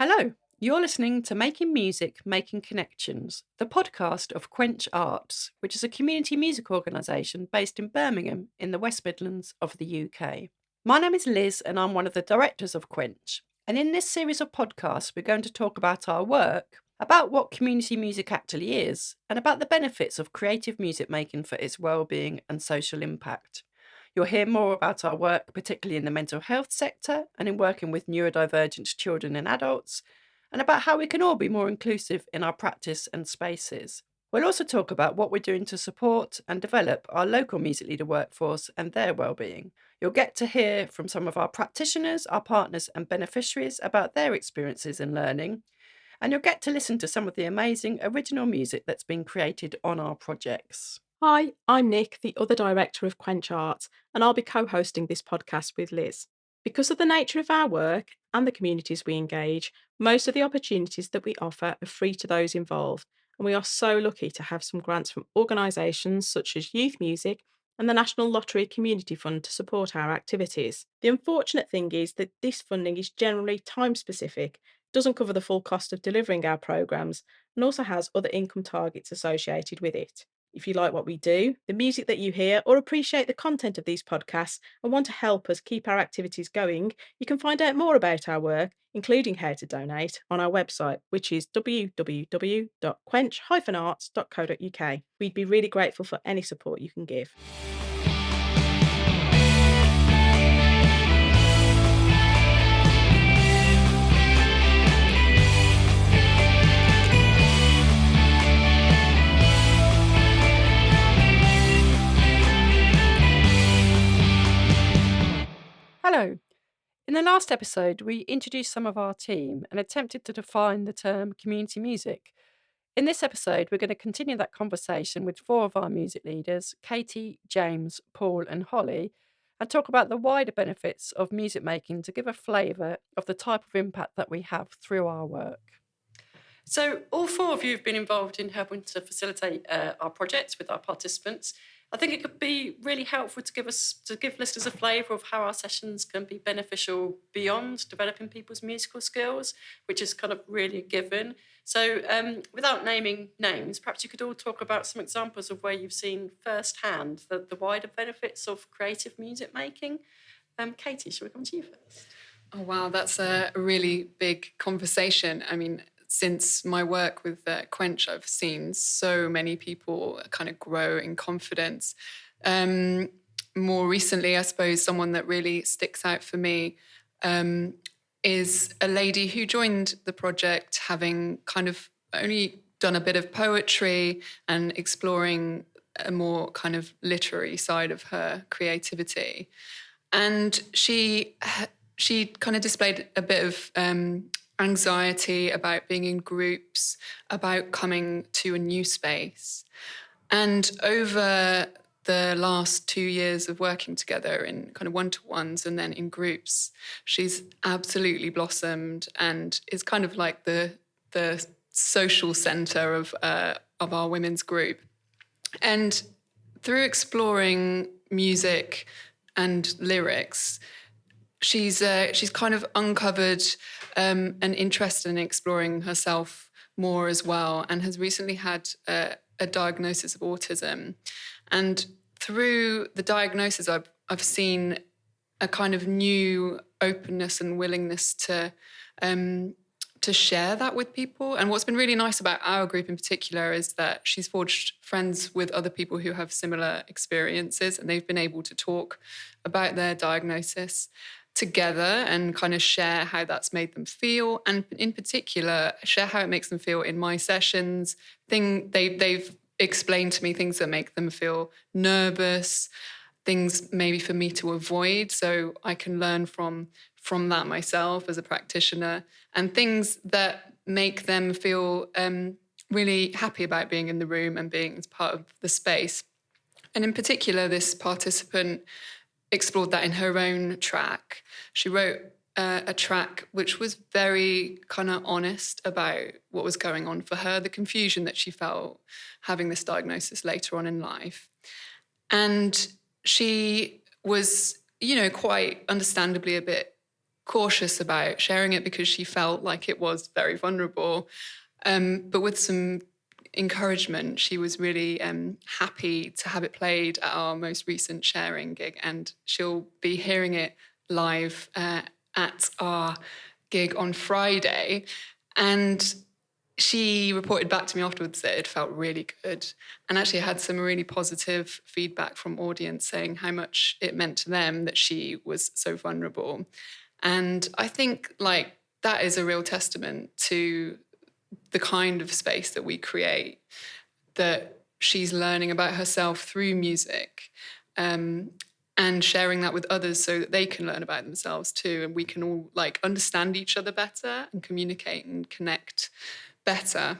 Hello, you're listening to Making Music, Making Connections, the podcast of Quench Arts, which is a community music organisation based in Birmingham in the West Midlands of the UK. My name is Liz and I'm one of the directors of Quench. And in this series of podcasts, we're going to talk about our work, about what community music actually is, and about the benefits of creative music making for its well-being and social impact. You'll hear more about our work, particularly in the mental health sector and in working with neurodivergent children and adults, and about how we can all be more inclusive in our practice and spaces. We'll also talk about what we're doing to support and develop our local music leader workforce and their wellbeing. You'll get to hear from some of our practitioners, our partners, and beneficiaries about their experiences in learning, and you'll get to listen to some of the amazing original music that's been created on our projects. Hi, I'm Nick, the other director of Quench Arts, and I'll be co hosting this podcast with Liz. Because of the nature of our work and the communities we engage, most of the opportunities that we offer are free to those involved, and we are so lucky to have some grants from organisations such as Youth Music and the National Lottery Community Fund to support our activities. The unfortunate thing is that this funding is generally time specific, doesn't cover the full cost of delivering our programmes, and also has other income targets associated with it. If you like what we do, the music that you hear, or appreciate the content of these podcasts and want to help us keep our activities going, you can find out more about our work, including how to donate, on our website, which is www.quench-arts.co.uk. We'd be really grateful for any support you can give. Hello. In the last episode, we introduced some of our team and attempted to define the term community music. In this episode, we're going to continue that conversation with four of our music leaders, Katie, James, Paul, and Holly, and talk about the wider benefits of music making to give a flavour of the type of impact that we have through our work. So, all four of you have been involved in helping to facilitate our projects with our participants. I think it could be really helpful to give listeners a flavour of how our sessions can be beneficial beyond developing people's musical skills, which is kind of really a given. So, without naming names, perhaps you could all talk about some examples of where you've seen firsthand the wider benefits of creative music making. Katie, shall we come to you first? Oh, wow, that's a really big conversation. I mean, since my work with Quench, I've seen so many people kind of grow in confidence. More recently, I suppose, someone that really sticks out for me is a lady who joined the project having kind of only done a bit of poetry and exploring a more kind of literary side of her creativity. And she kind of displayed a bit of anxiety about being in groups, about coming to a new space. And over the last 2 years of working together in kind of one-to-ones and then in groups, she's absolutely blossomed and is kind of like the social centre of our women's group. And through exploring music and lyrics, she's kind of uncovered an interest in exploring herself more as well, and has recently had a diagnosis of autism. And through the diagnosis, I've seen a kind of new openness and willingness to share that with people. And what's been really nice about our group in particular is that she's forged friends with other people who have similar experiences, and they've been able to talk about their diagnosis together and kind of share how that's made them feel, and in particular share how it makes them feel in my sessions. They've explained to me things that make them feel nervous, things maybe for me to avoid, so I can learn from that myself as a practitioner, and things that make them feel really happy about being in the room and being as part of the space. And in particular, this participant explored that in her own track. She wrote a track which was very kind of honest about what was going on for her, the confusion that she felt having this diagnosis later on in life. And she was, quite understandably a bit cautious about sharing it because she felt like it was very vulnerable. But with some encouragement, she was really happy to have it played at our most recent sharing gig, and she'll be hearing it live at our gig on Friday. And she reported back to me afterwards that it felt really good, and actually had some really positive feedback from audience saying how much it meant to them that she was so vulnerable. And I think like that is a real testament to the kind of space that we create, that she's learning about herself through music, and sharing that with others so that they can learn about themselves too, and we can all like understand each other better and communicate and connect better.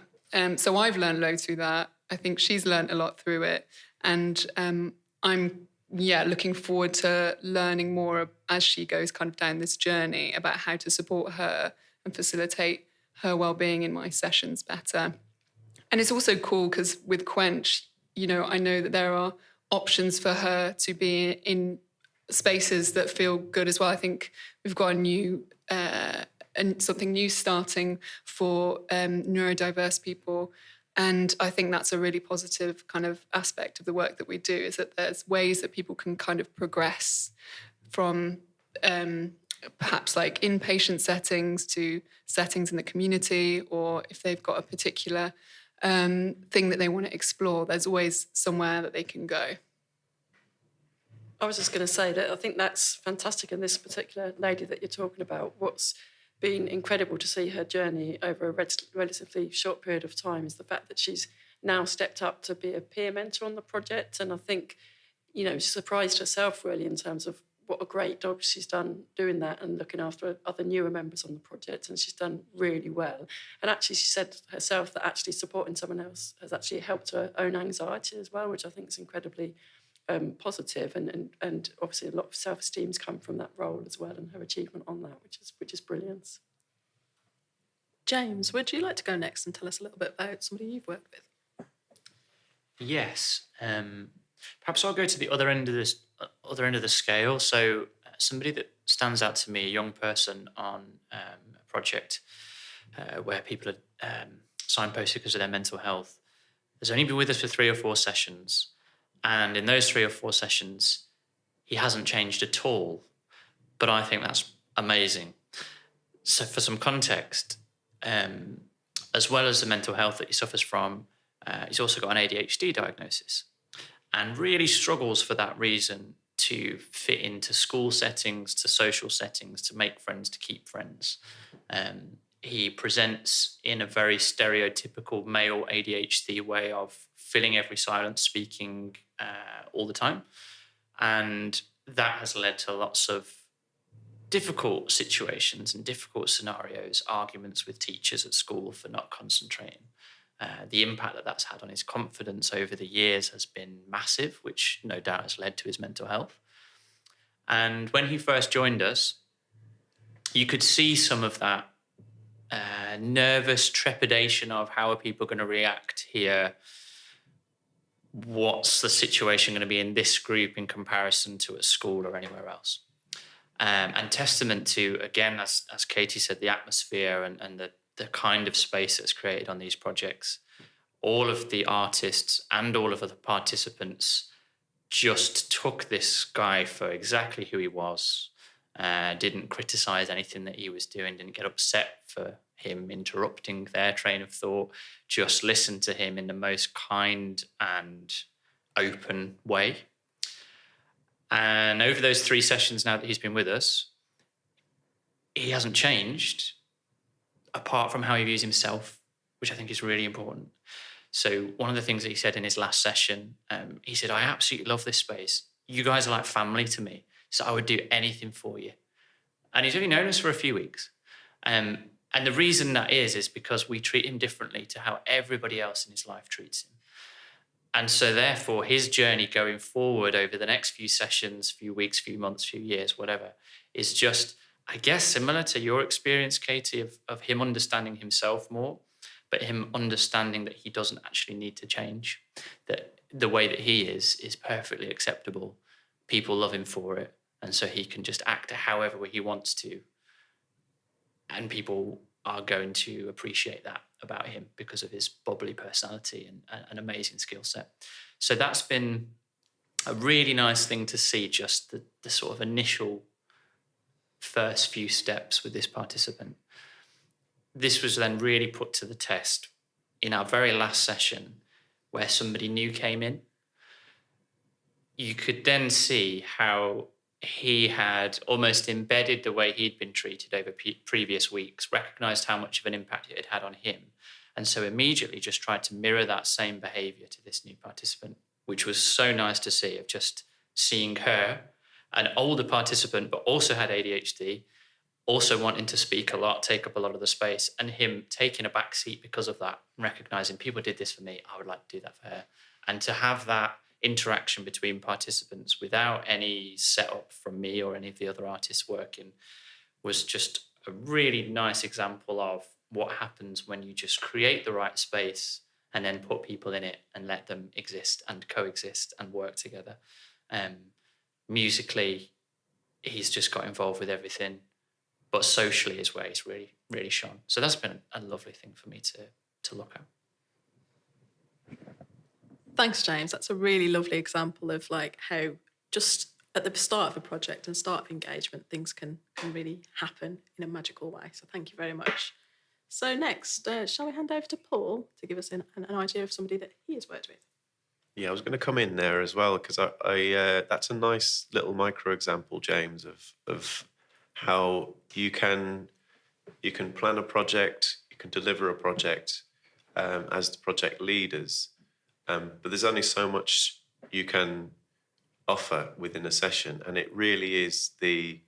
So I've learned loads through that. I think she's learned a lot through it, and I'm looking forward to learning more as she goes kind of down this journey about how to support her and facilitate her well-being in my sessions better. And it's also cool because with Quench, you know, I know that there are options for her to be in spaces that feel good as well. I think we've got a new and something new starting for neurodiverse people. And I think that's a really positive kind of aspect of the work that we do, is that there's ways that people can kind of progress from perhaps like inpatient settings to settings in the community, or if they've got a particular thing that they want to explore, there's always somewhere that they can go. I was just going to say that I think that's fantastic. And this particular lady that you're talking about, what's been incredible to see her journey over a relatively short period of time is the fact that she's now stepped up to be a peer mentor on the project. And I think, you know, she surprised herself really in terms of what a great job she's done doing that and looking after other newer members on the project. And she's done really well. And actually she said herself that actually supporting someone else has actually helped her own anxiety as well, which I think is incredibly positive, and obviously a lot of self-esteem's come from that role as well, and her achievement on that, which is brilliant. James, would you like to go next and tell us a little bit about somebody you've worked with? Yes, perhaps I'll go to the other end of the scale. So somebody that stands out to me, a young person on a project where people are signposted because of their mental health, has only been with us for 3 or 4 sessions. And in those 3 or 4 sessions, he hasn't changed at all. But I think that's amazing. So for some context, as well as the mental health that he suffers from, he's also got an ADHD diagnosis and really struggles for that reason to fit into school settings, to social settings, to make friends, to keep friends. He presents in a very stereotypical male ADHD way of filling every silence, speaking all the time. And that has led to lots of difficult situations and difficult scenarios, arguments with teachers at school for not concentrating. The impact that that's had on his confidence over the years has been massive, which no doubt has led to his mental health. And when he first joined us, you could see some of that nervous trepidation of how are people going to react here? What's the situation going to be in this group in comparison to at school or anywhere else? And testament to, again, as Katie said, the atmosphere and the kind of space that's created on these projects. All of the artists and all of the participants just took this guy for exactly who he was, didn't criticize anything that he was doing, didn't get upset for him interrupting their train of thought, just listened to him in the most kind and open way. And over those 3 sessions now that he's been with us, he hasn't changed apart from how he views himself, which I think is really important. So one of the things that he said in his last session, he said, I absolutely love this space. You guys are like family to me, so I would do anything for you. And he's only known us for a few weeks. And the reason that is because we treat him differently to how everybody else in his life treats him. And so therefore, his journey going forward over the next few sessions, few weeks, few months, few years, whatever, is just, I guess, similar to your experience, Katie, of him understanding himself more, but him understanding that he doesn't actually need to change, that the way that he is perfectly acceptable. People love him for it. And so he can just act however he wants to. and people are going to appreciate that about him because of his bubbly personality and an amazing skill set. So that's been a really nice thing to see, just the sort of initial first few steps with this participant. This was then really put to the test in our very last session, where somebody new came in. You could then see how he had almost embedded the way he'd been treated over previous weeks, recognised how much of an impact it had had on him, and so immediately just tried to mirror that same behaviour to this new participant, which was so nice to see, of just seeing her, an older participant, but also had ADHD, also wanting to speak a lot, take up a lot of the space, and him taking a back seat because of that, and recognising people did this for me, I would like to do that for her. And to have that interaction between participants without any setup from me or any of the other artists working was just a really nice example of what happens when you just create the right space and then put people in it and let them exist and coexist and work together. Musically, he's just got involved with everything, but socially is where he's really, really shone. So that's been a lovely thing for me to look at. Thanks, James. That's a really lovely example of like how just at the start of a project and start of engagement, things can really happen in a magical way. So thank you very much. So next, shall we hand over to Paul to give us an idea of somebody that he has worked with? Yeah, I was going to come in there as well, because I that's a nice little micro example, James, of how you can plan a project, you can deliver a project as the project leaders, but there's only so much you can offer within a session, and it really is the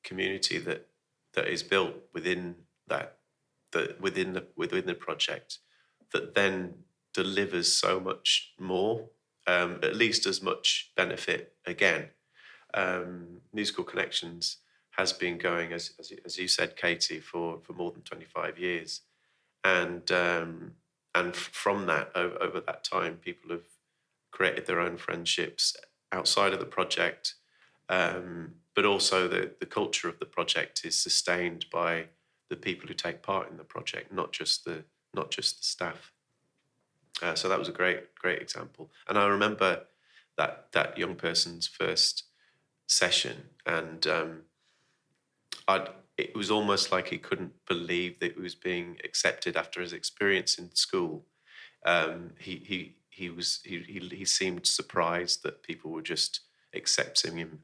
community that is built within within the project that then delivers so much more, at least as much benefit again. Musical Connections has been going, as you said, Katie, for more than 25 years, and from that, over that time, people have created their own friendships outside of the project, but also the culture of the project is sustained by the people who take part in the project, not just the staff. So that was a great example. And I remember that young person's first session, and it was almost like he couldn't believe that he was being accepted after his experience in school. He seemed surprised that people were just accepting him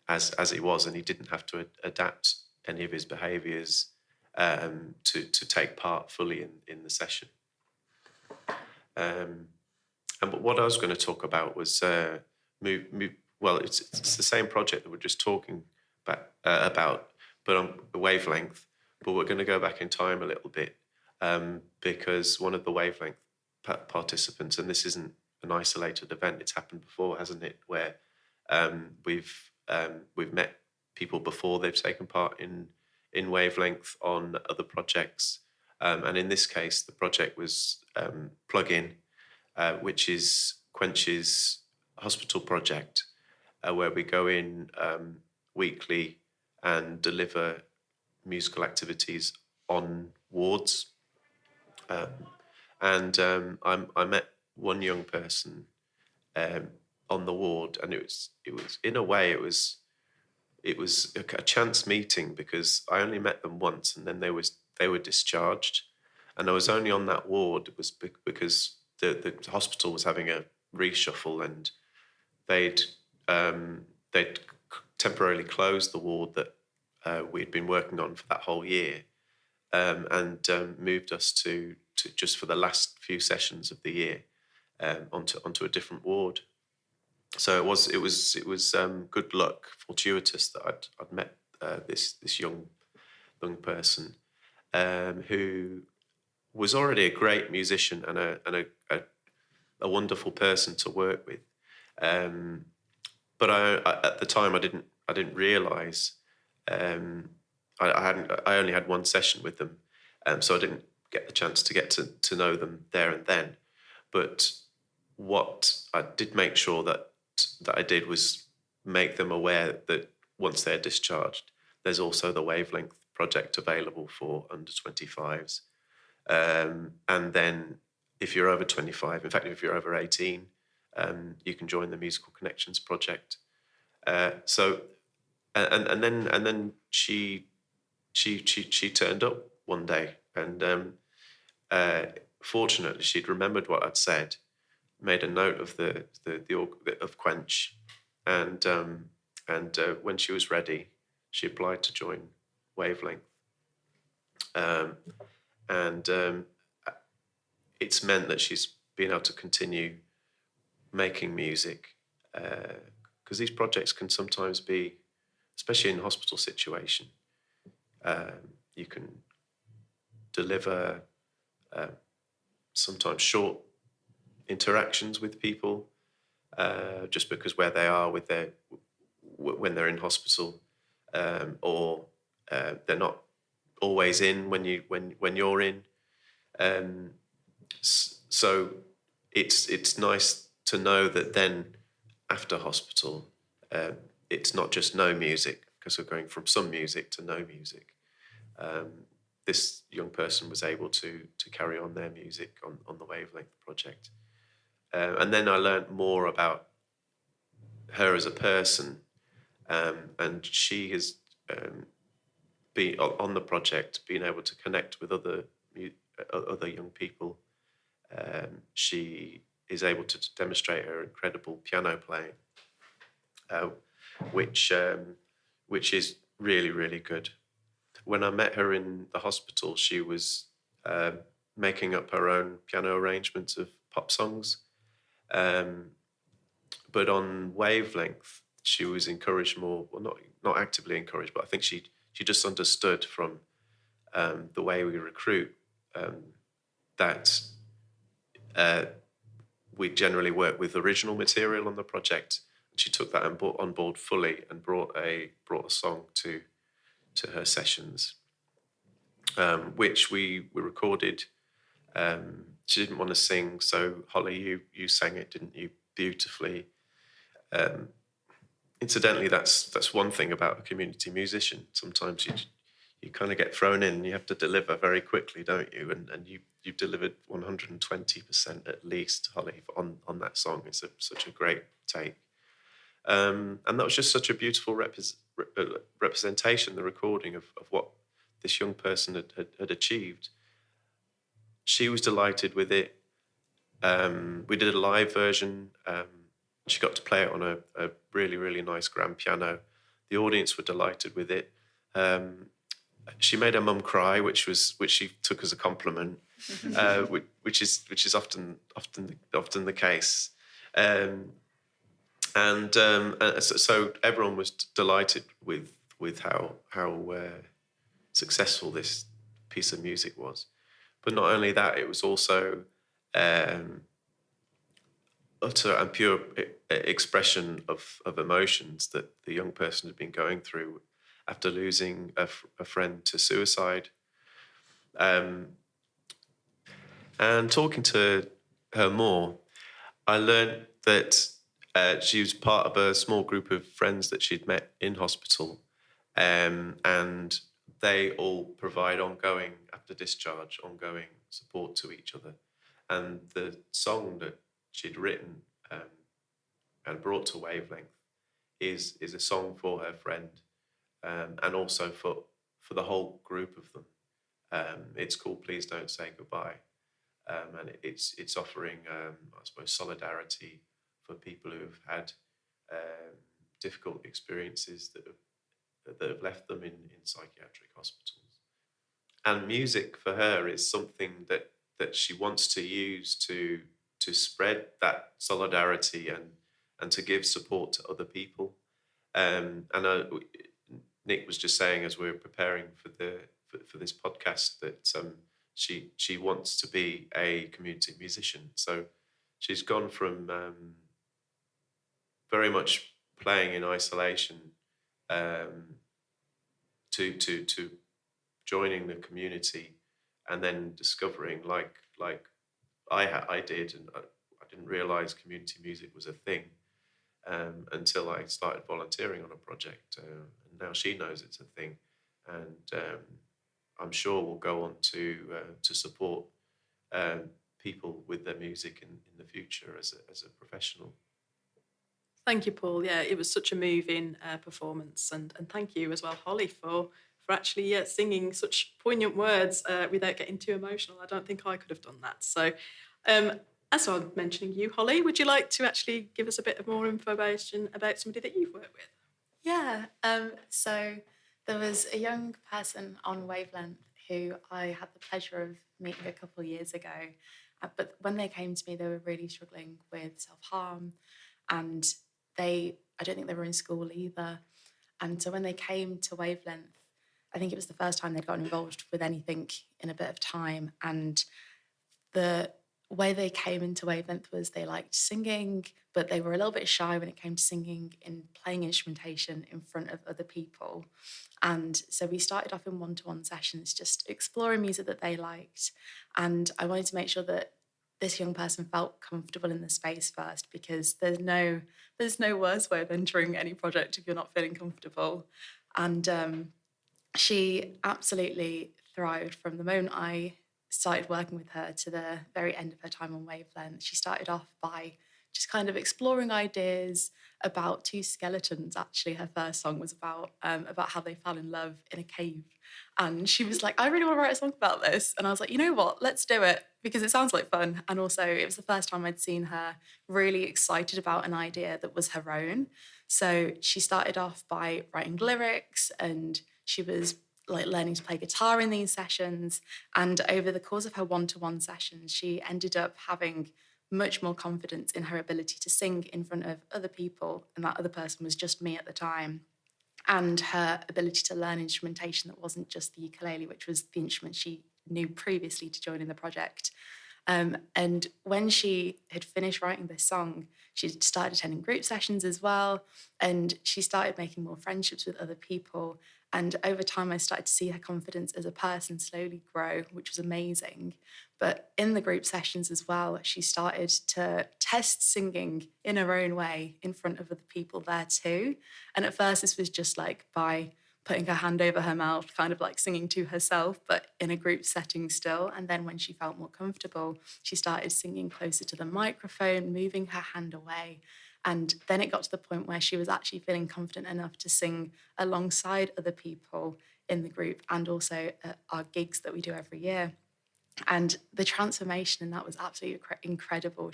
as he was, and he didn't have to adapt any of his behaviours to take part fully in the session. And what I was going to talk about was well, it's the same project that we're just talking about, but on a wavelength. But we're going to go back in time a little bit, because one of the wavelength participants, and this isn't an isolated event, it's happened before, hasn't it? Where we've met people before they've taken part in wavelength on other projects, and in this case, the project was Plug-in, which is Quench's hospital project, where we go in weekly and deliver musical activities on wards. And I met one young person on the ward, and it was in a way it was a chance meeting, because I only met them once, and then they were discharged, and I was only on that ward because the hospital was having a reshuffle, and they'd temporarily closed the ward that we'd been working on for that whole year, and moved us to just for the last few sessions of the year onto a different ward. So it was good luck, fortuitous, that I'd met this young person who was already a great musician and a wonderful person to work with. But I at the time I didn't realise. I only had one session with them, so I didn't get the chance to get to know them there and then. But what I did make sure that I did was make them aware that once they're discharged, there's also the wavelength project available for under 25s. And then if you're over 25, in fact, if you're over 18, you can join the Musical Connections project. So then she turned up one day, and fortunately she'd remembered what I'd said, made a note of of Quench, and when she was ready, she applied to join Wavelength, and it's meant that she's been able to continue making music, because these projects can sometimes be, especially in hospital situation, you can deliver sometimes short interactions with people, just because where they are with when they're in hospital, or they're not always in when you're in. So it's nice to know that then after hospital, it's not just no music, because we're going from some music to no music. This young person was able to carry on their music on the Wavelength project. And then I learned more about her as a person, and she has been on the project, being able to connect with other young people. She is able to demonstrate her incredible piano playing, which is really, really good. When I met her in the hospital, she was making up her own piano arrangements of pop songs. But on Wavelength, she was encouraged more, well, not actively encouraged, but I think she just understood from the way we recruit that we generally work with original material on the project. She took that on board fully and brought a song to her sessions, which we recorded. She didn't want to sing, so Holly, you sang it, didn't you, beautifully. Incidentally, that's one thing about a community musician. Sometimes you kind of get thrown in and you have to deliver very quickly, don't you? And you delivered 120% at least, Holly, on that song. It's such a great take. And that was just such a beautiful representation, the recording of what this young person had achieved. She was delighted with it. We did a live version. She got to play it on a really, really nice grand piano. The audience were delighted with it. She made her mum cry, which she took as a compliment, which is often the case. So everyone was delighted with how successful this piece of music was. But not only that, it was also utter and pure expression of emotions that the young person had been going through after losing a friend to suicide. And talking to her more, I learned that she was part of a small group of friends that she'd met in hospital, and they all provide after discharge, ongoing support to each other. And the song that she'd written and brought to Wavelength is a song for her friend, and also for the whole group of them. It's called "Please Don't Say Goodbye," and it's offering, I suppose, solidarity for people who have had difficult experiences that have left them in psychiatric hospitals. And music for her is something that she wants to use to spread that solidarity and to give support to other people. And Nick was just saying, as we were preparing for this podcast, that she wants to be a community musician. So she's gone from very much playing in isolation to joining the community, and then discovering, like I did, and I didn't realise community music was a thing until I started volunteering on a project, and now she knows it's a thing, and I'm sure will go on to support people with their music in the future as a professional. Thank you, Paul. Yeah, it was such a moving performance, and thank you as well, Holly, for actually singing such poignant words without getting too emotional. I don't think I could have done that. So, as I was mentioning you, Holly, would you like to actually give us a bit of more information about somebody that you've worked with? Yeah. So there was a young person on Wavelength who I had the pleasure of meeting a couple of years ago. But when they came to me, they were really struggling with self-harm, and I don't think they were in school either. And so when they came to Wavelength, I think it was the first time they'd gotten involved with anything in a bit of time. And the way they came into Wavelength was they liked singing, but they were a little bit shy when it came to singing and playing instrumentation in front of other people. And so we started off in one-to-one sessions, just exploring music that they liked. And I wanted to make sure that this young person felt comfortable in the space first, because there's no worse way of entering any project if you're not feeling comfortable. And she absolutely thrived from the moment I started working with her to the very end of her time on Wavelength. She started off by just kind of exploring ideas about two skeletons. Actually, her first song was about how they fell in love in a cave. And she was like, I really want to write a song about this. And I was like, you know what, let's do it, because it sounds like fun. And also it was the first time I'd seen her really excited about an idea that was her own. So she started off by writing lyrics, and she was like learning to play guitar in these sessions. And over the course of her one-to-one sessions, she ended up having much more confidence in her ability to sing in front of other people. And that other person was just me at the time. And her ability to learn instrumentation that wasn't just the ukulele, which was the instrument she knew previously to join in the project. And when she had finished writing this song, she started attending group sessions as well. And she started making more friendships with other people. And over time, I started to see her confidence as a person slowly grow, which was amazing. But in the group sessions as well, she started to test singing in her own way in front of other people there too. And at first, this was just like by putting her hand over her mouth, kind of like singing to herself, but in a group setting still. And then when she felt more comfortable, she started singing closer to the microphone, moving her hand away. And then it got to the point where she was actually feeling confident enough to sing alongside other people in the group, and also at our gigs that we do every year. And the transformation in that was absolutely incredible.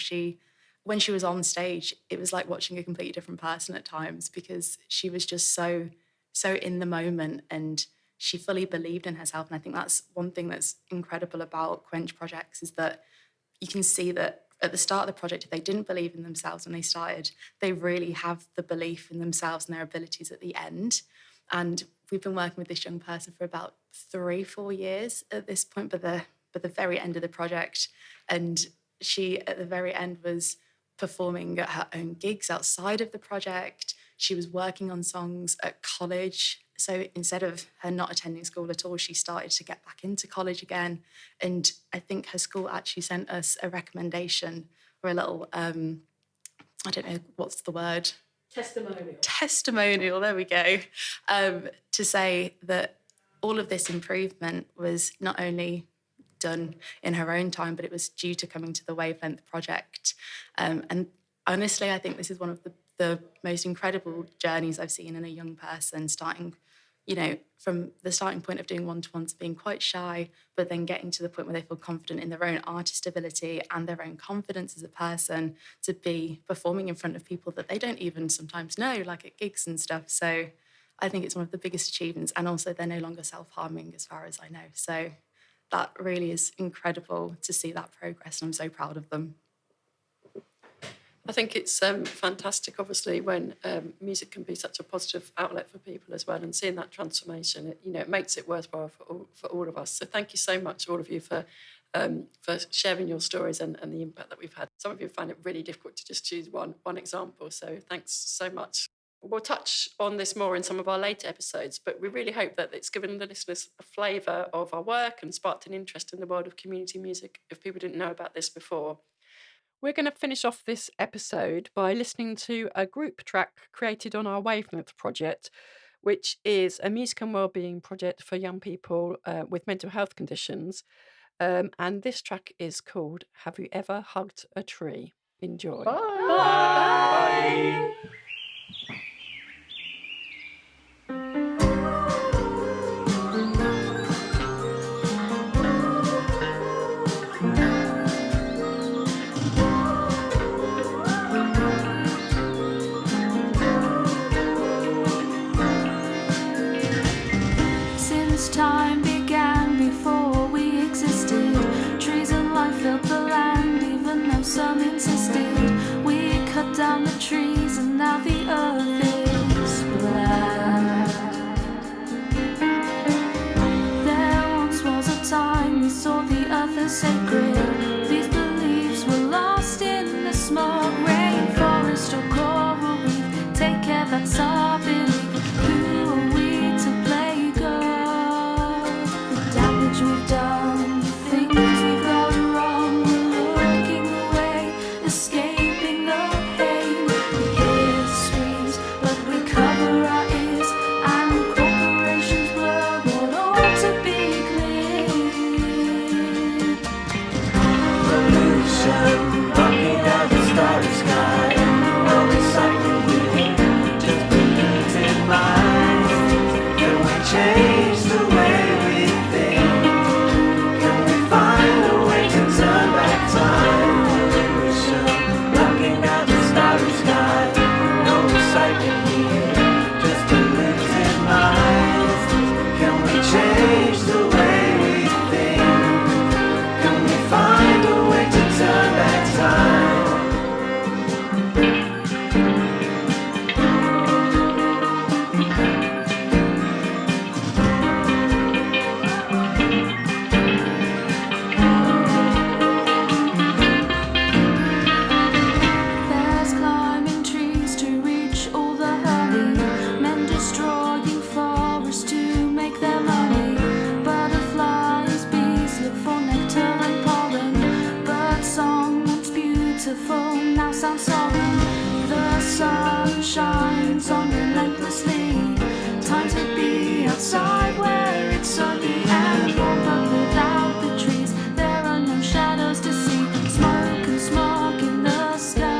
When she was on stage, it was like watching a completely different person at times, because she was just so in the moment, and she fully believed in herself. And I think that's one thing that's incredible about Quench projects, is that you can see that at the start of the project, if they didn't believe in themselves when they started, they really have the belief in themselves and their abilities at the end. And we've been working with this young person for about 3-4 years at this point, but the very end of the project. And she, at the very end, was performing at her own gigs outside of the project. She was working on songs at college. So instead of her not attending school at all, she started to get back into college again. And I think her school actually sent us a recommendation, or a little, I don't know, what's the word? Testimonial, there we go. To say that all of this improvement was not only done in her own time, but it was due to coming to the Wavelength project. And honestly, I think this is one of the most incredible journeys I've seen in a young person, starting, from the starting point of doing one-to-ones, being quite shy, but then getting to the point where they feel confident in their own artist ability and their own confidence as a person to be performing in front of people that they don't even sometimes know, like at gigs and stuff. So I think it's one of the biggest achievements. And also they're no longer self-harming as far as I know. So that really is incredible to see that progress, and I'm so proud of them. I think it's fantastic, obviously, when music can be such a positive outlet for people as well, and seeing that transformation, it makes it worthwhile for all of us. So thank you so much, all of you, for sharing your stories and the impact that we've had. Some of you find it really difficult to just choose one example, so thanks so much. We'll touch on this more in some of our later episodes, but we really hope that it's given the listeners a flavour of our work and sparked an interest in the world of community music if people didn't know about this before. We're going to finish off this episode by listening to a group track created on our Wavelength project, which is a music and wellbeing project for young people with mental health conditions. And this track is called Have You Ever Hugged a Tree? Enjoy. Bye. Since time began, before we existed, trees and life filled the land, even though some insisted. We cut down the trees and now the earth is black. There once was a time we saw the earth as sacred. These beliefs were lost in the smog. Rainforest or coral reef, take care, that's our belief. Who are we to play God? The damage we've done, the things we've got wrong, we're looking away, escaping the pain. We hear the screams, but we cover our ears, and corporations blur what ought to be clear. Pollution, blocking out the starry sky. No recycling here, just polluted minds. Can we change the way we think? Can we find a way to turn back time? Pollution, blocking out the starry sky. No recycling here, just polluted minds. Can we change the way we think? Can we find a way to turn back time? There's climbing trees to reach all the honey, men destroying forests to make their money. Butterflies, bees look for nectar and pollen. Bird song once beautiful now sounds solemn. The sun shines on relentlessly. Time to be outside where it's sunny and warm, but without the trees there are no shadows to see. Smoke and smog in the sky.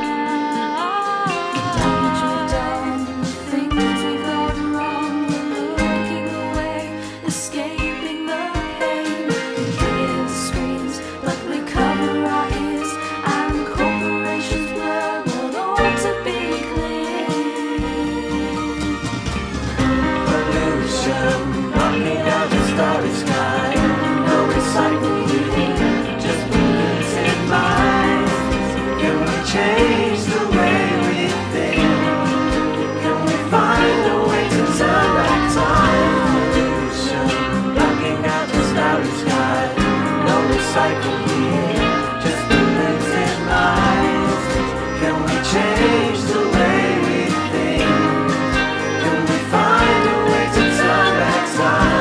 The damage we've done, the things we've got wrong, we're looking away, escaping the pain. We hear the screams, but we cover our ears, and corporations blur what ought to be clear. Pollution, blocking out the starry sky. No recycling here, just polluted minds. Can we change the way we think? Can we find a way to turn back time? Pollution, blocking out the starry sky. No recycling here, just polluted minds. Can we change the way we think? Can we find a way to turn back time?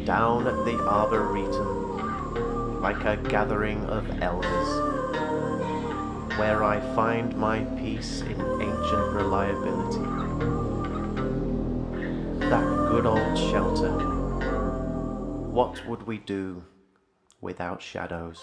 Down at the Arboretum, like a gathering of elders, where I find my peace in ancient reliability. That good old shelter. What would we do without shadows?